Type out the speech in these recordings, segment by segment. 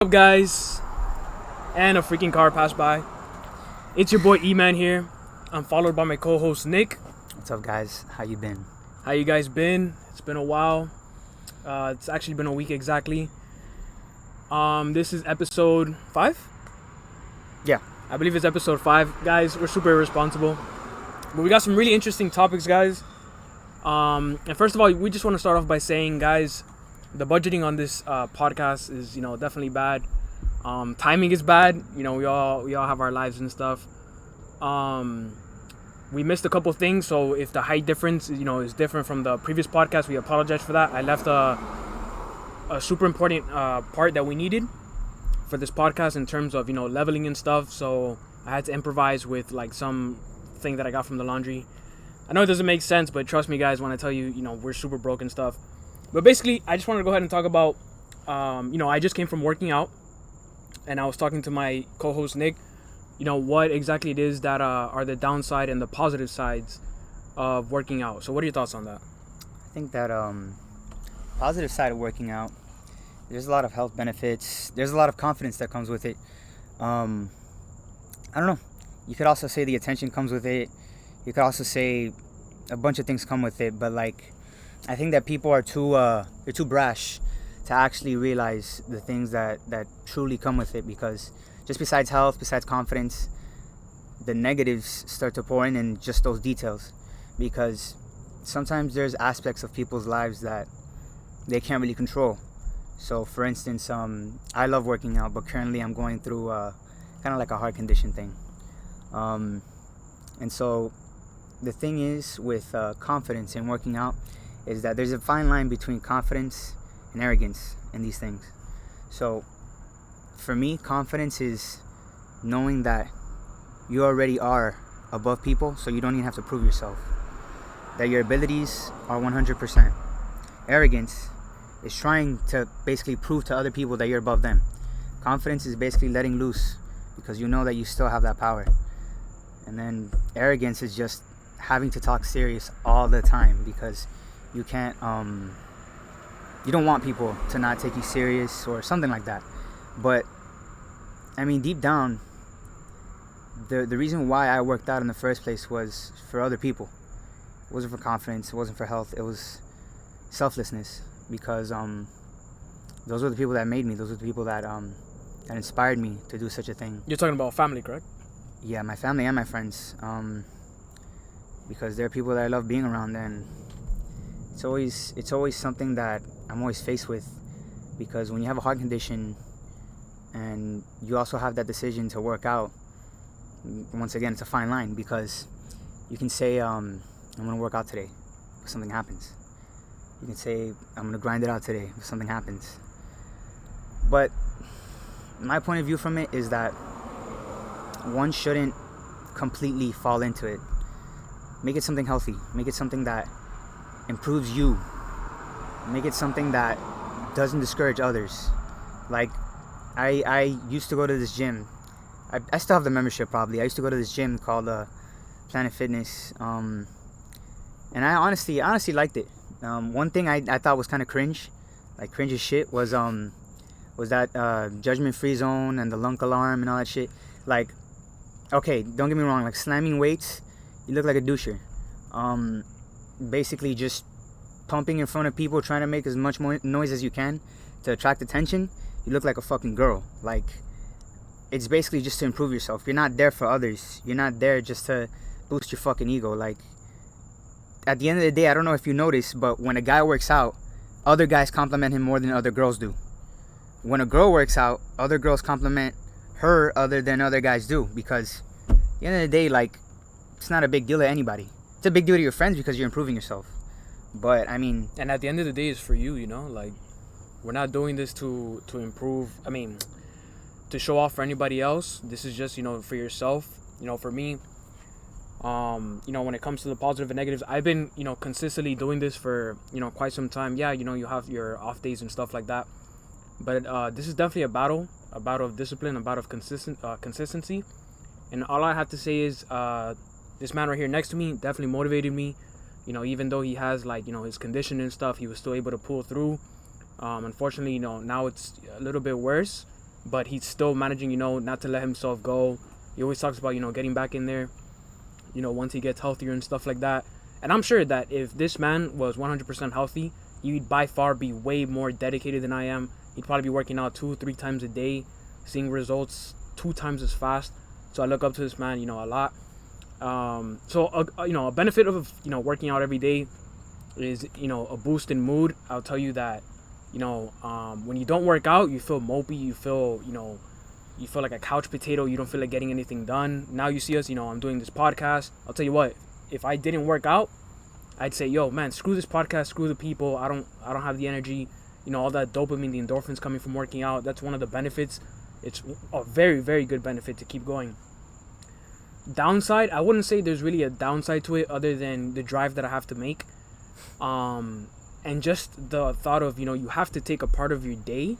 Up, guys? And a freaking car passed by. It's your boy E-Man here. I'm followed by my co-host Nick. What's up, guys? How you been? How you guys been? It's been a while. It's actually been a week exactly. This is episode 5? Yeah. I believe it's episode 5. Guys, we're super irresponsible. But we got some really interesting topics, guys. And first of all, we just want to start off by saying, guys, the budgeting on this podcast is, definitely bad. Timing is bad. We all have our lives and stuff. We missed a couple things, so if the height difference, is different from the previous podcast, we apologize for that. I left a super important part that we needed for this podcast in terms of, leveling and stuff. So I had to improvise with like some thing that I got from the laundry. I know it doesn't make sense, but trust me, guys, when I tell you, we're super broke and stuff. But basically, I just wanted to go ahead and talk about, I just came from working out, and I was talking to my co-host Nick, what exactly it is that are the downside and the positive sides of working out. So what are your thoughts on that? I think that positive side of working out, there's a lot of health benefits. There's a lot of confidence that comes with it. I don't know. You could also say the attention comes with it. You could also say a bunch of things come with it, but I think that people are they're too brash to actually realize the things that truly come with it, because just besides health, besides confidence, the negatives start to pour in and just those details, because sometimes there's aspects of people's lives that they can't really control. So for instance, I love working out, but currently I'm going through kind of like a heart condition thing. And so the thing is with confidence in working out is that there's a fine line between confidence and arrogance in these things. So for me, confidence is knowing that you already are above people, so you don't even have to prove yourself, that your abilities are 100%. Arrogance is trying to basically prove to other people that you're above them. Confidence is basically letting loose because you know that you still have that power. And then arrogance is just having to talk serious all the time because you can't, you don't want people to not take you serious or something like that. But, deep down, the reason why I worked out in the first place was for other people. It wasn't for confidence, it wasn't for health, it was selflessness. Because those were the people that made me, those were the people that inspired me to do such a thing. You're talking about family, correct? Yeah, my family and my friends. Because they're people that I love being around, and it's always something that I'm always faced with, because when you have a heart condition and you also have that decision to work out, once again, it's a fine line, because you can say I'm going to work out today, but something happens. You can say I'm going to grind it out today, but something happens. But my point of view from it is that one shouldn't completely fall into it. Make it something healthy. Make it something that improves you. Make it something that doesn't discourage others. Like, I used to go to this gym. I still have the membership probably. I used to go to this gym called Planet Fitness. And I honestly liked it. One thing I thought was kind of cringe as shit, was that judgment-free zone and the lunk alarm and all that shit. Like, okay, don't get me wrong. Like, slamming weights, you look like a doucher. Basically just pumping in front of people, trying to make as much more noise as you can to attract attention, you look like a fucking girl. Like, it's basically just to improve yourself. You're not there for others. You're not there just to boost your fucking ego. Like, at the end of the day, I don't know if you notice, but when a guy works out, other guys compliment him more than other girls do. When a girl works out, other girls compliment her other than other guys do, because at the end of the day, like, it's not a big deal to anybody. It's a big deal to your friends because you're improving yourself. But and at the end of the day, it's for you. Like, we're not doing this to improve. To show off for anybody else. This is just for yourself. For me, when it comes to the positive and negatives, I've been consistently doing this for quite some time. Yeah, you have your off days and stuff like that, but this is definitely a battle of discipline, a battle of consistency. And all I have to say is this man right here next to me definitely motivated me. Even though he has his condition and stuff, he was still able to pull through. Unfortunately, now it's a little bit worse. but he's still managing, not to let himself go. He always talks about, getting back in there, once he gets healthier and stuff like that. And I'm sure that if this man was 100% healthy, he'd by far be way more dedicated than I am. He'd probably be working out 2-3 times a day, seeing results 2 times as fast. So I look up to this man, a lot. A benefit of, working out every day is, a boost in mood. I'll tell you that, when you don't work out, you feel mopey, you feel like a couch potato, you don't feel like getting anything done. Now you see us, I'm doing this podcast. I'll tell you what, if I didn't work out, I'd say, yo, man, screw this podcast, screw the people. I don't have the energy, all that dopamine, the endorphins coming from working out. That's one of the benefits. It's a very, very good benefit to keep going. Downside, I wouldn't say there's really a downside to it other than the drive that I have to make. And just the thought of, you have to take a part of your day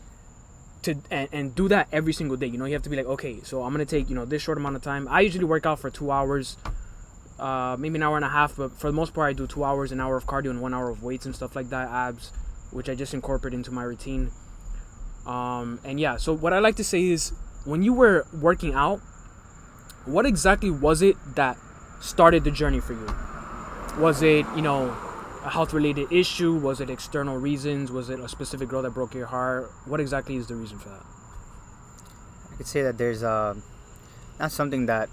and do that every single day. You have to be like, okay, so I'm going to take, this short amount of time. I usually work out for 2 hours, maybe an hour and a half, but for the most part, I do 2 hours, an hour of cardio and 1 hour of weights and stuff like that, abs, which I just incorporate into my routine. So what I like to say is, when you were working out, what exactly was it that started the journey for you? Was it, a health-related issue? Was it external reasons? Was it a specific girl that broke your heart? What exactly is the reason for that? I could say that there's not something that...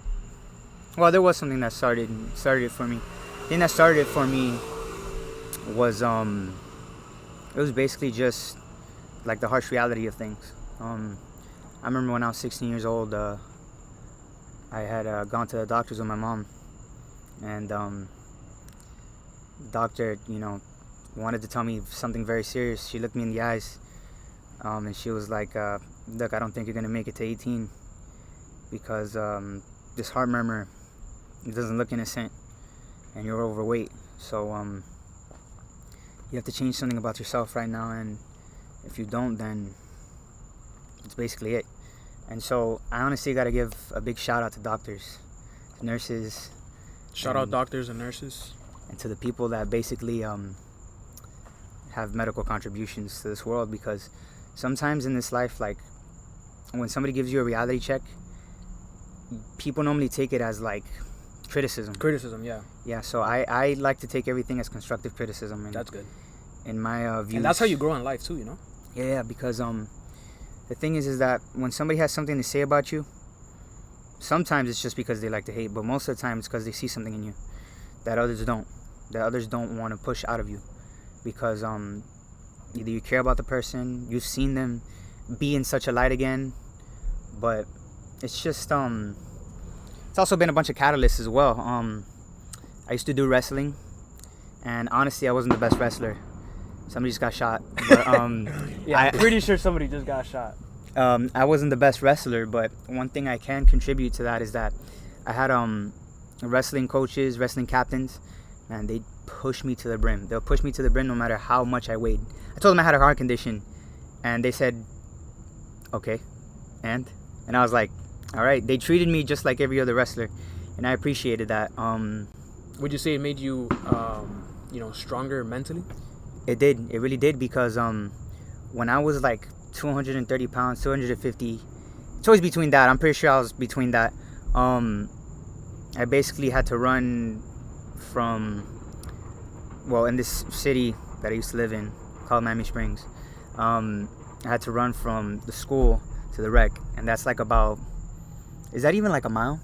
Well, there was something that started it for me. The thing that started it for me was it was basically just like the harsh reality of things. I remember when I was 16 years old, I had gone to the doctors with my mom, and the doctor, wanted to tell me something very serious. She looked me in the eyes, and she was like, look, I don't think you're going to make it to 18 because this heart murmur, it doesn't look innocent, and you're overweight. So you have to change something about yourself right now, and if you don't, then it's basically it. And so I honestly got to give a big shout out to doctors, nurses. Shout out doctors and nurses. And to the people that basically have medical contributions to this world, because sometimes in this life, like when somebody gives you a reality check, people normally take it as like criticism. Criticism, yeah. Yeah, so I like to take everything as constructive criticism. And that's good. In my views. And that's how you grow in life too, Yeah, because the thing is that when somebody has something to say about you, sometimes it's just because they like to hate, but most of the time it's because they see something in you that others don't. That others don't want to push out of you, because either you care about the person, you've seen them be in such a light again, but it's just it's also been a bunch of catalysts as well. I used to do wrestling, and honestly, I wasn't the best wrestler. Somebody just got shot. But, yeah, I'm pretty sure somebody just got shot. I wasn't the best wrestler, but one thing I can contribute to that is that I had wrestling coaches, wrestling captains, and they push me to the brim. They'll push me to the brim no matter how much I weighed. I told them I had a heart condition, and they said, okay, and I was like, all right. They treated me just like every other wrestler, and I appreciated that. Would you say it made you, stronger mentally? It did. It really did, because when I was like 230 pounds, 250, it's always between that. I'm pretty sure I was between that. I basically had to run from, in this city that I used to live in called Miami Springs. I had to run from the school to the rec, and that's like about, is that even like a mile?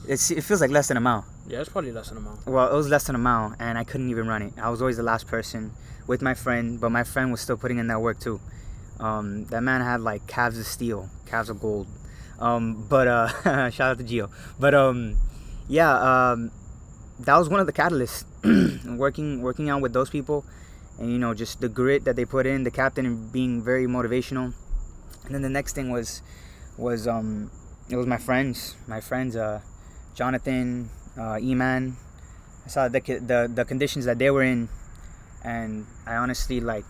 It feels like less than a mile. Yeah, it's probably less than a mile. Well, it was less than a mile, and I couldn't even run it. I was always the last person with my friend, but my friend was still putting in that work too. That man had like calves of steel, calves of gold. But shout out to Gio. But that was one of the catalysts. working out with those people, and just the grit that they put in, the captain, and being very motivational. And then the next thing was it was my friends, Jonathan, E-Man. I saw the conditions that they were in, and I honestly I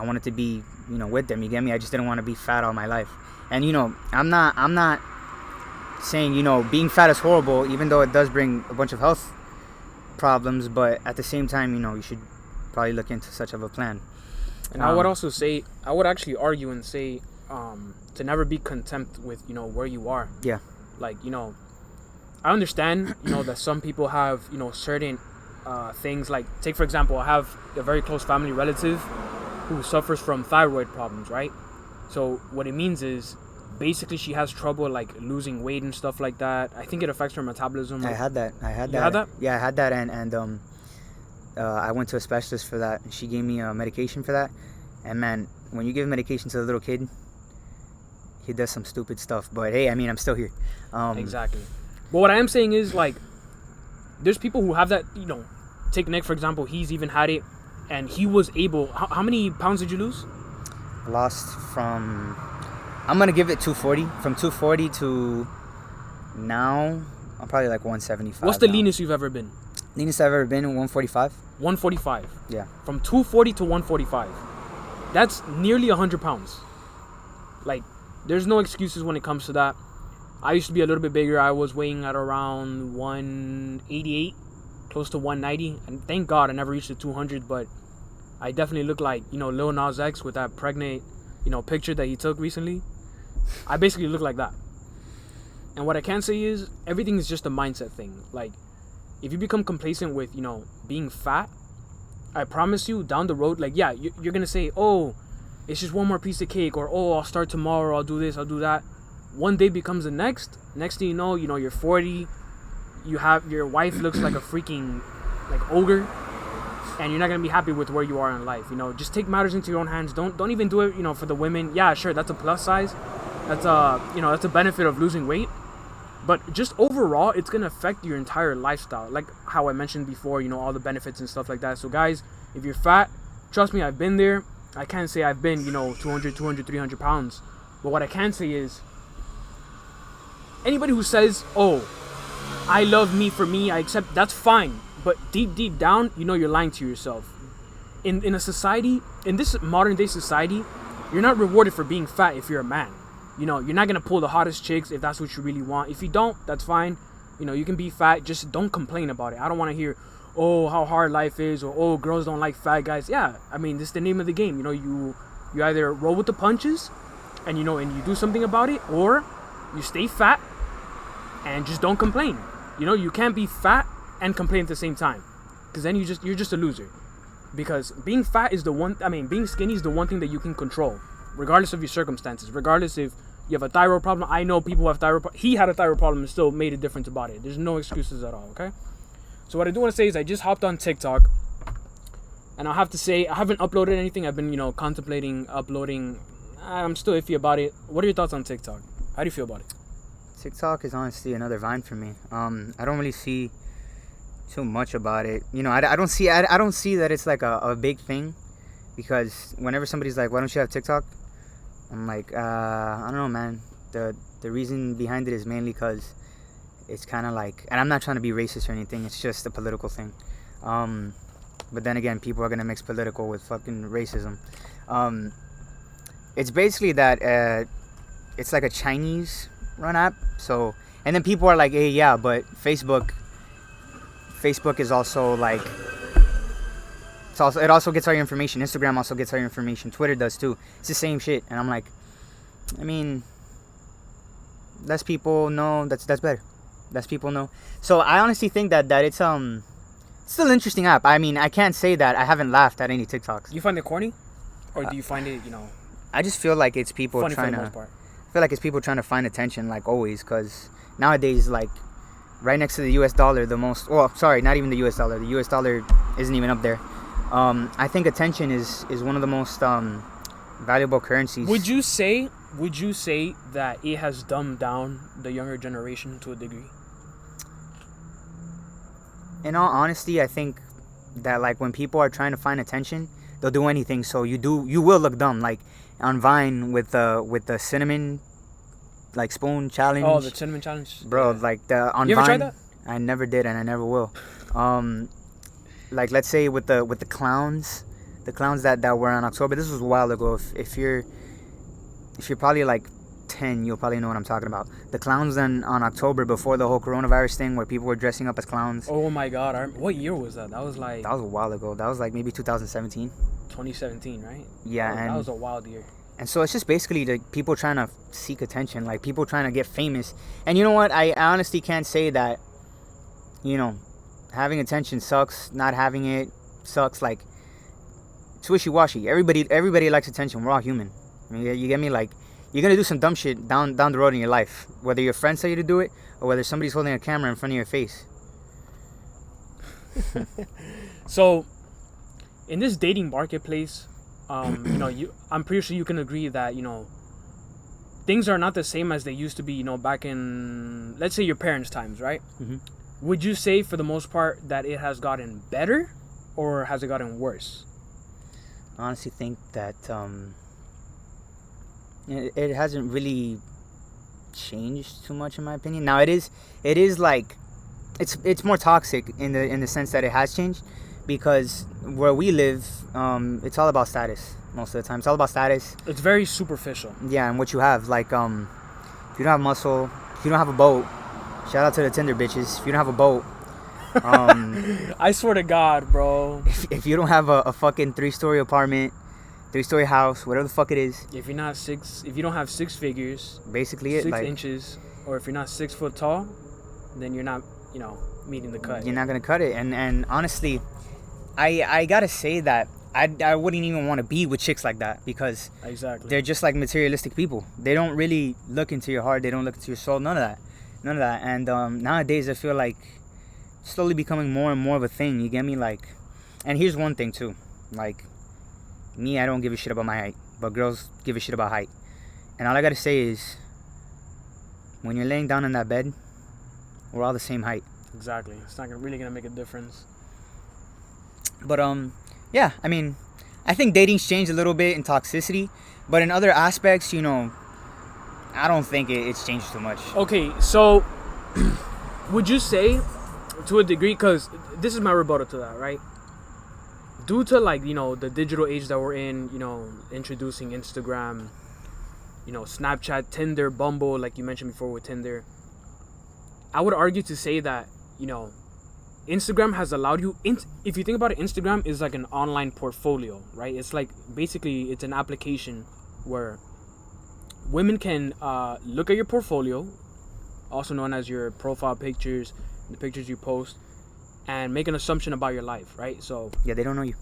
wanted to be with them. You get me? I just didn't want to be fat all my life. And I'm not saying being fat is horrible, even though it does bring a bunch of health problems. But at the same time, you should probably look into such of a plan. And I would also say, I would actually argue and say, to never be content with, you know, where you are. Yeah. Like, you know, I understand, you know, that some people have, you know, certain things. Like, take for example, I have a very close family relative who suffers from thyroid problems, right? So what it means is basically she has trouble like losing weight and stuff like that. I think it affects her metabolism. I had that. You had that? Yeah, I had that, and I went to a specialist for that, and she gave me medication for that. And man, when you give medication to a little kid, he does some stupid stuff. But hey, I mean, I'm still here. Exactly. But what I am saying is, like, there's people who have that, you know, take Nick, for example. He's even had it, and he was able... How many pounds did you lose? Lost from... I'm going to give it 240. From 240 to now, I'm probably like 175. What's the now. leanest you've ever been? Leanest I've ever been, 145. 145. Yeah. From 240 to 145. That's nearly 100 pounds. Like, there's no excuses when it comes to that. I used to be a little bit bigger. I was weighing at around 188, close to 190. And thank God I never reached the 200, but I definitely look like, you know, Lil Nas X with that pregnant, you know, picture that he took recently. I basically look like that. And what I can say is everything is just a mindset thing. Like, if you become complacent with, you know, being fat, I promise you down the road, like, yeah, you're going to say, oh, it's just one more piece of cake, or, oh, I'll start tomorrow, I'll do this, I'll do that. One day becomes the next. Next thing you know, you're 40. You have your wife looks like a freaking like ogre, and you're not gonna be happy with where you are in life. You know, just take matters into your own hands. Don't even do it. You know, for the women. Yeah, sure, that's a plus size. That's that's a benefit of losing weight. But just overall, it's gonna affect your entire lifestyle. Like how I mentioned before. You know, all the benefits and stuff like that. So guys, if you're fat, trust me, I've been there. I can't say I've been 200, 300 pounds. But what I can say is, anybody who says, oh, I love me for me, I accept, that's fine. But deep down, you know you're lying to yourself. In a society, in this modern day society, you're not rewarded for being fat if you're a man. You know, you're not going to pull the hottest chicks if that's what you really want. If you don't, that's fine. You know, you can be fat, just don't complain about it. I don't want to hear, oh, how hard life is, or, oh, girls don't like fat guys. Yeah, I mean, this is the name of the game. You know, you either roll with the punches and, you know, and you do something about it, or you stay fat and just don't complain. You know, you can't be fat and complain at the same time, because then you're just a loser. Because being fat is being skinny is the one thing that you can control, regardless of your circumstances. Regardless if you have a thyroid problem. I know people who have thyroid. He had a thyroid problem and still made a difference about it. There's no excuses at all. Okay. So what I do want to say is I just hopped on TikTok, and I'll have to say I haven't uploaded anything. I've been contemplating uploading. I'm still iffy about it. What are your thoughts on TikTok? How do you feel about it? TikTok is honestly another Vine for me. I don't really see too much about it. You know, I don't see that it's like a big thing, because whenever somebody's like, why don't you have TikTok? I'm like, I don't know, man. The reason behind it is mainly because it's kind of like, and I'm not trying to be racist or anything, it's just a political thing. But then again, people are going to mix political with fucking racism. It's basically that it's like a Chinese run app. So, and then people are like, hey, yeah, but Facebook is also like, it also gets all your information. Instagram also gets all your information. Twitter does too. It's the same shit. And I'm like, I mean, less people know. That's better. Less people know. So I honestly think that it's still an interesting app. I mean, I can't say that I haven't laughed at any TikToks. Do you find it corny, or do you find it, I just feel like it's people funny trying for the to. most part? I feel like it's people trying to find attention, like always, because nowadays, like, right next to the U.S. dollar, not even the U.S. dollar. The U.S. dollar isn't even up there. I think attention is one of the most valuable currencies. Would you say that it has dumbed down the younger generation to a degree? In all honesty, I think that, like, when people are trying to find attention, they'll do anything. So you will look dumb, like on Vine with the cinnamon, like, spoon challenge. Oh, the cinnamon challenge, bro. Yeah. Like on you Vine. Ever tried that? I never did, and I never will. Like, let's say with the clowns, that were on October. This was a while ago. If you're probably like 10, you'll probably know what I'm talking about. The clowns then on October, before the whole coronavirus thing, where people were dressing up as clowns. Oh my God! What year was that? That was a while ago. That was like maybe 2017. 2017, right? Yeah, that was a wild year. And so it's just basically like people trying to seek attention, like people trying to get famous. And you know what? I honestly can't say that, you know, having attention sucks. Not having it sucks. Like, it's wishy-washy. Everybody likes attention. We're all human. I mean, you get me? Like, you're going to do some dumb shit down the road in your life. Whether your friends tell you to do it or whether somebody's holding a camera in front of your face. So, in this dating marketplace, you know, I'm pretty sure you can agree that, you know, things are not the same as they used to be, you know, back in, let's say, your parents' times, right? Mm-hmm. Would you say, for the most part, that it has gotten better, or has it gotten worse? I honestly think that it hasn't really changed too much, in my opinion. Now, it is like, it's more toxic in the sense that it has changed, because where we live, it's all about status most of the time. It's all about status. It's very superficial. Yeah, and what you have, like, if you don't have muscle, if you don't have a boat, shout out to the Tinder bitches. If you don't have a boat, I swear to God, bro. If you don't have a fucking 3-story apartment, 3-story house, whatever the fuck it is. If you don't have 6 figures, basically it, 6 like, inches, or if you're not 6 foot tall, then you're not, you know, meeting the cut. You're not gonna cut it. And honestly, I gotta say that I wouldn't even want to be with chicks like that, because exactly, they're just like materialistic people. They don't really look into your heart. They don't look into your soul. None of that. And nowadays I feel like it's slowly becoming more and more of a thing. You get me? Like, and here's one thing too. Like, me, I don't give a shit about my height, but girls give a shit about height. And all I gotta say is, when you're laying down in that bed, we're all the same height. Exactly. It's not really gonna make a difference. But yeah, I mean, I think dating's changed a little bit in toxicity, but in other aspects, you know, I don't think it's changed too much. Okay, so would you say, to a degree, because this is my rebuttal to that, right? Due to, like, you know, the digital age that we're in, you know, introducing Instagram, you know, Snapchat, Tinder, Bumble, like you mentioned before with Tinder, I would argue to say that, you know, Instagram has allowed you, if you think about it, Instagram is like an online portfolio, right? It's like, basically, it's an application where women can look at your portfolio, also known as your profile pictures, the pictures you post, and make an assumption about your life, right? So yeah, they don't know you.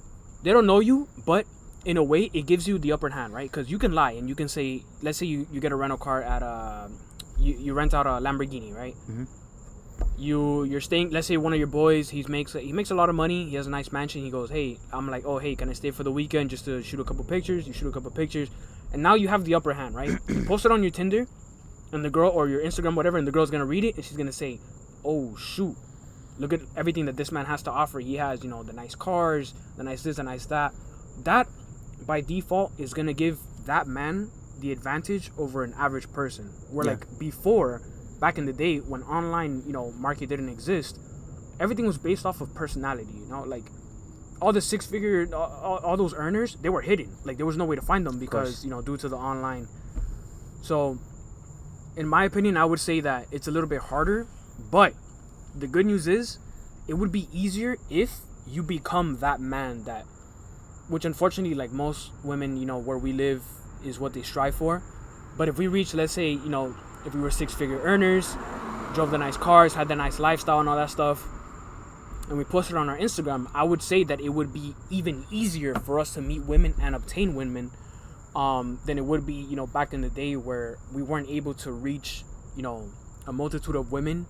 They don't know you, but in a way, it gives you the upper hand, right? Because you can lie and you can say, let's say you get a rental car at you rent out a Lamborghini, right? Mm-hmm. You're staying, let's say one of your boys, he makes a lot of money, he has a nice mansion, he goes, hey, I'm like, oh, hey, can I stay for the weekend just to shoot a couple pictures? You shoot a couple pictures, and now you have the upper hand, right? You post it on your Tinder, and the girl, or your Instagram, whatever, and the girl's gonna read it, and she's gonna say, oh, shoot, look at everything that this man has to offer. He has, you know, the nice cars, the nice this, the nice that. That, by default, is gonna give that man the advantage over an average person. Where, like, before, back in the day, when online, you know, market didn't exist, everything was based off of personality, you know? Like, all the 6-figure, all those earners, they were hidden. Like, there was no way to find them because, you know, due to the online. So, in my opinion, I would say that it's a little bit harder, but the good news is, it would be easier if you become that man that, which unfortunately, like most women, you know, where we live is what they strive for. But if we reach, let's say, you know, if we were 6-figure earners, drove the nice cars, had the nice lifestyle and all that stuff, and we posted on our Instagram, I would say that it would be even easier for us to meet women and obtain women than it would be, you know, back in the day where we weren't able to reach, you know, a multitude of women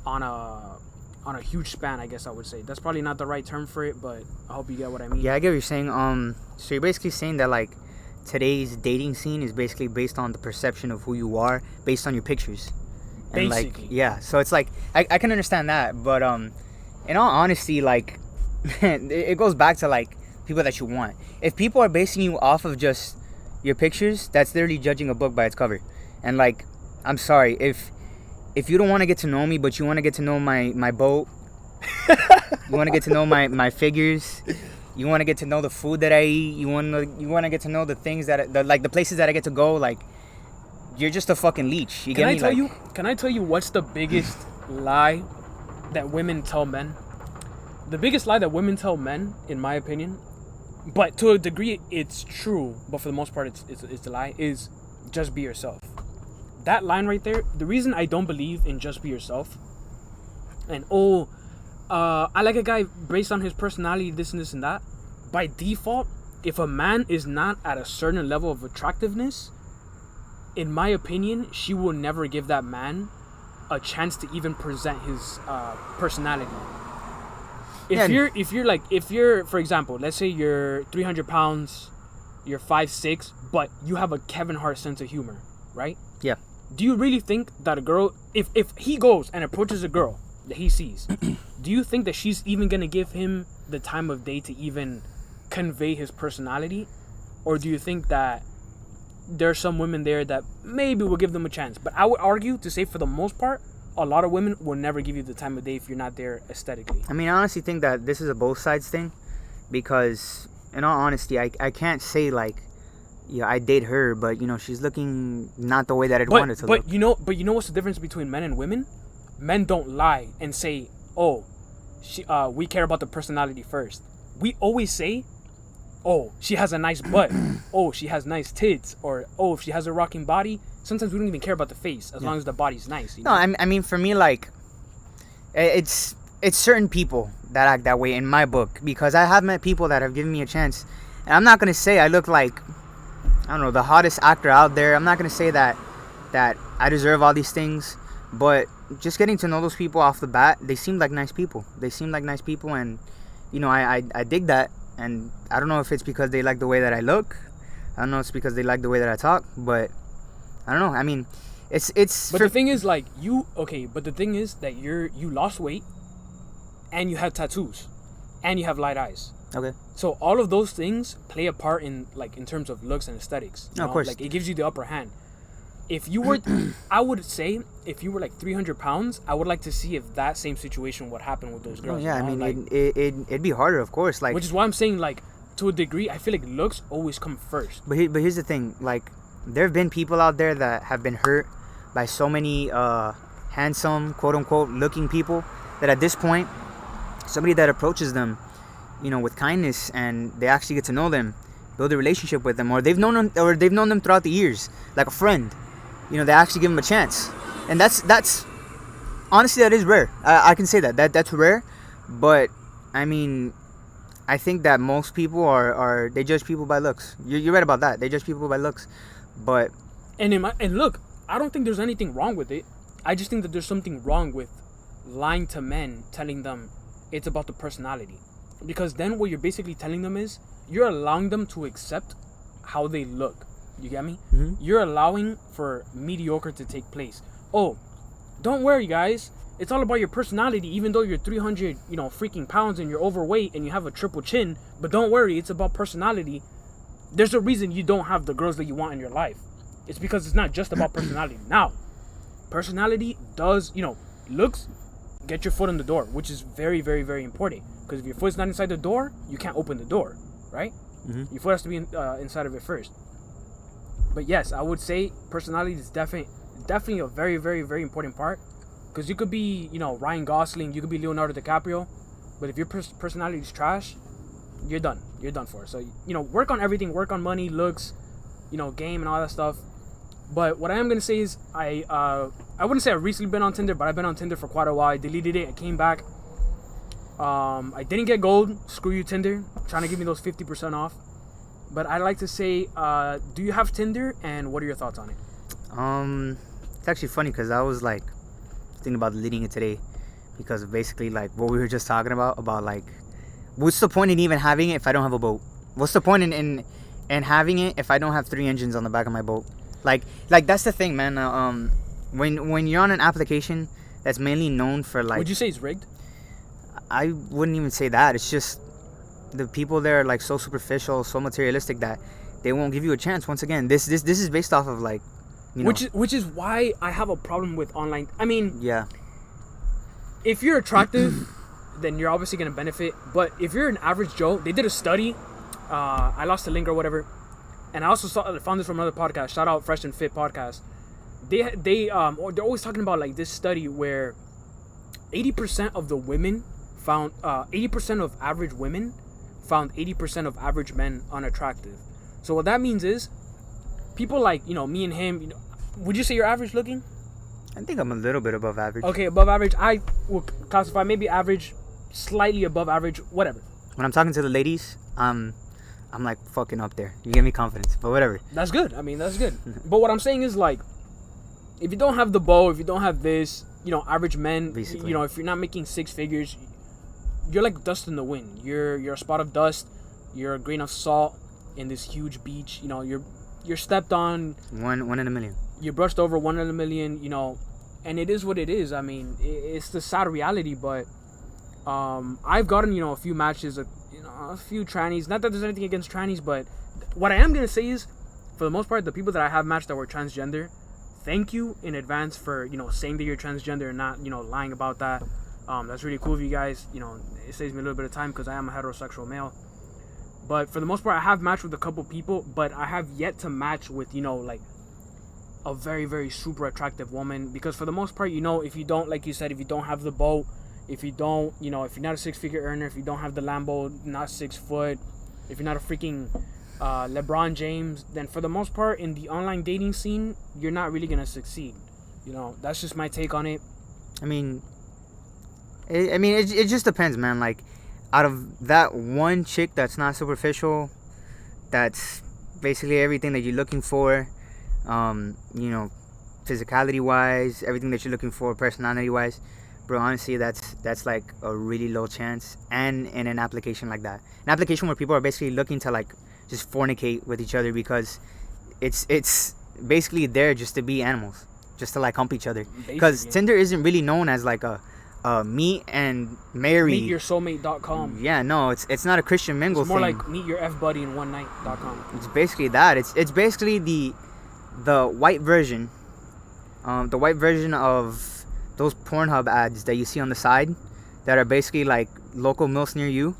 on a huge span, I guess I would say. That's probably not the right term for it, but I hope you get what I mean. Yeah, I get what you're saying. So you're basically saying that, like, today's dating scene is basically based on the perception of who you are, based on your pictures. And basically. Like, yeah, so it's like, I can understand that, but in all honesty, like, it goes back to, like, people that you want. If people are basing you off of just your pictures, that's literally judging a book by its cover. And, like, I'm sorry, if you don't want to get to know me, but you want to get to know my boat, you want to get to know my figures, you want to get to know the food that I eat, you want to get to know the things that the places that I get to go, like, you're just a fucking leech. You get me? Can I tell you what's the biggest lie that women tell men? The biggest lie that women tell men, in my opinion, but to a degree it's true, but for the most part it's a lie, is just be yourself. That line right there, the reason I don't believe in just be yourself and I like a guy based on his personality, this and this and that, by default, if a man is not at a certain level of attractiveness, in my opinion, she will never give that man a chance to even present his personality. If you're for example, let's say you're 300 pounds, you're 5'6", but you have a Kevin Hart sense of humor, right? Yeah. Do you really think that a girl, if he goes and approaches a girl that he sees, do you think that she's even gonna give him the time of day to even convey his personality? Or do you think that there's some women there that maybe will give them a chance? But I would argue to say for the most part, a lot of women will never give you the time of day if you're not there aesthetically. I mean, I honestly think that this is a both sides thing, because in all honesty, I can't say like, yeah, I date her, but you know, she's looking not the way that I'd want her to look. But you know what's the difference between men and women? Men don't lie and say, oh, we care about the personality first. We always say, oh, she has a nice butt. Oh, she has nice tits. Or, oh, if she has a rocking body. Sometimes we don't even care about the face as long as the body's nice. You know? No, I mean, for me, like, it's certain people that act that way in my book, because I have met people that have given me a chance. And I'm not going to say I look like, I don't know, the hottest actor out there. I'm not going to say that I deserve all these things. But just getting to know those people off the bat, they seem like nice people. And, you know, I dig that. And I don't know if it's because they like the way that I look. I don't know if it's because they like the way that I talk. But I don't know. I mean, it's. But the thing is, like, but the thing is that you lost weight, and you have tattoos, and you have light eyes. Okay. So all of those things play a part in terms of looks and aesthetics. No, of course. Like, it gives you the upper hand. If you were, I would say, if you were like 300 pounds, I would like to see if that same situation would happen with those girls. Oh, yeah, you know? I mean, like, it'd be harder, of course. Like, which is why I'm saying, like, to a degree, I feel like looks always come first. But here's the thing, like, there have been people out there that have been hurt by so many handsome, quote unquote, looking people, that at this point, somebody that approaches them, you know, with kindness, and they actually get to know them, build a relationship with them, or they've known them throughout the years, like a friend. You know, they actually give them a chance, and that's honestly, that is rare. I can say that's rare, but I mean, I think that most people are they judge people by looks. You're right about that. They judge people by looks, but and look, I don't think there's anything wrong with it. I just think that there's something wrong with lying to men, telling them it's about the personality, because then what you're basically telling them is you're allowing them to accept how they look. You get me? Mm-hmm. You're allowing for mediocre to take place. Oh, don't worry, guys. It's all about your personality, even though you're 300, freaking pounds and you're overweight and you have a triple chin. But don't worry, it's about personality. There's a reason you don't have the girls that you want in your life. It's because it's not just about personality. Now, personality does, looks, get your foot in the door, which is very, very, very important. Because if your foot's not inside the door, you can't open the door, right? Mm-hmm. Your foot has to be inside of it first. But yes, I would say personality is definitely a very, very, very important part. Because you could be, Ryan Gosling, you could be Leonardo DiCaprio, but if your personality is trash, you're done. You're done for. So, work on everything. Work on money, looks, game and all that stuff. But what I am going to say is I wouldn't say I've recently been on Tinder, but I've been on Tinder for quite a while. I deleted it. I came back. I didn't get gold. Screw you, Tinder. Trying to give me those 50% off. But I'd like to say, do you have Tinder, and what are your thoughts on it? It's actually funny because I was like thinking about deleting it today, because of basically like what we were just talking about like, what's the point in even having it if I don't have a boat? What's the point in having it if I don't have 3 engines on the back of my boat? Like that's the thing, man. When you're on an application that's mainly known for like, would you say it's rigged? I wouldn't even say that. It's just the people there are like so superficial, so materialistic that they won't give you a chance. Once again, this is based off of like, which is why I have a problem with online. I mean, yeah, if you're attractive, then you're obviously gonna benefit. But if you're an average Joe, they did a study. I lost the link or whatever, and I also found this from another podcast. Shout out Fresh and Fit podcast. They're always talking about like this study where 80% of the women found 80% of average women found 80% of average men unattractive. So what that means is, people like, me and him, would you say you're average looking? I think I'm a little bit above average. Okay, above average. I will classify maybe average, slightly above average, whatever. When I'm talking to the ladies, I'm like fucking up there. You give me confidence, but whatever. That's good. I mean, that's good. But what I'm saying is, like, if you don't have the bow, if you don't have this, average men, Basically. If you're not making six figures, you're like dust in the wind. You're a spot of dust. You're a grain of salt in this huge beach. You're stepped on. One in a million. You're brushed over, 1 in a million. And it is what it is. I mean, it's the sad reality. But I've gotten a few matches, a few trannies. Not that there's anything against trannies, but what I am gonna say is, for the most part, the people that I have matched that were transgender, thank you in advance for saying that you're transgender and not lying about that. That's really cool of you guys. It saves me a little bit of time because I am a heterosexual male. But for the most part, I have matched with a couple people, but I have yet to match with like a very, very super attractive woman. Because for the most part, if you don't, like you said, if you don't have the boat, if you don't, if you're not a six-figure earner, if you don't have the Lambo, not 6 foot, if you're not a freaking LeBron James, then for the most part in the online dating scene, you're not really gonna succeed. That's just my take on it. I mean, it just depends, man. Like, out of that one chick that's not superficial, that's basically everything that you're looking for, physicality wise, everything that you're looking for, personality wise, bro, honestly, that's like a really low chance. And in an application like that, an application where people are basically looking to like just fornicate with each other, because it's basically there just to be animals, just to like hump each other. Because Tinder isn't really known as like a meet and marry, meetyoursoulmate.com. Yeah, no, it's not a Christian mingle it's more thing. like meetyourfbuddyinonenight.com. It's basically that. It's basically the white version, the white version of those Pornhub ads that you see on the side that are basically like local milfs near you.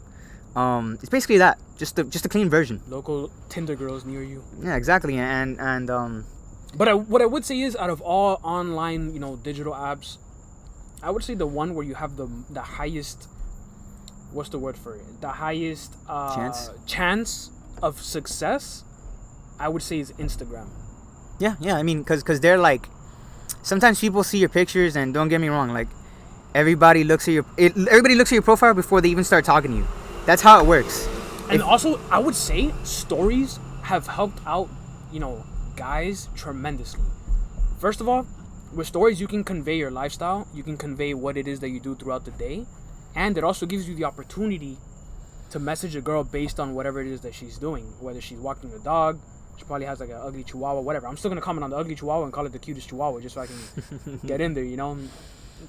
It's basically that, just a clean version. Local Tinder girls near you. Yeah, exactly. And But what I would say is, out of all online, digital apps, I would say the one where you have the highest, what's the word for it? The highest chance of success, I would say, is Instagram. Yeah. I mean, because they're like, sometimes people see your pictures, and don't get me wrong, like everybody looks at your profile before they even start talking to you. That's how it works. And also, I would say stories have helped out, guys tremendously. First of all, with stories, you can convey your lifestyle. You can convey what it is that you do throughout the day. And it also gives you the opportunity to message a girl based on whatever it is that she's doing. Whether she's walking a dog, she probably has like an ugly chihuahua, whatever. I'm still going to comment on the ugly chihuahua and call it the cutest chihuahua just so I can get in there,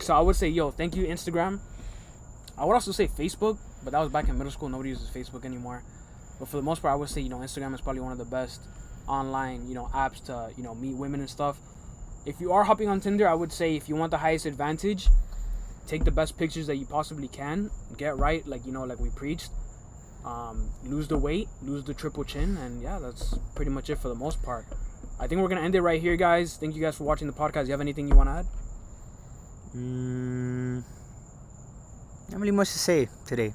So I would say, thank you, Instagram. I would also say Facebook, but that was back in middle school. Nobody uses Facebook anymore. But for the most part, I would say, Instagram is probably one of the best online, apps to, meet women and stuff. If you are hopping on Tinder, I would say, if you want the highest advantage, take the best pictures that you possibly can. Get right, like we preached. Lose the weight, lose the triple chin, and yeah, that's pretty much it for the most part. I think we're going to end it right here, guys. Thank you guys for watching the podcast. You have anything you want to add? Not really much to say today.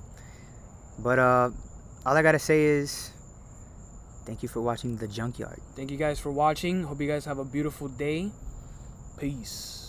But all I got to say is, thank you for watching The Junkyard. Thank you guys for watching. Hope you guys have a beautiful day. Peace.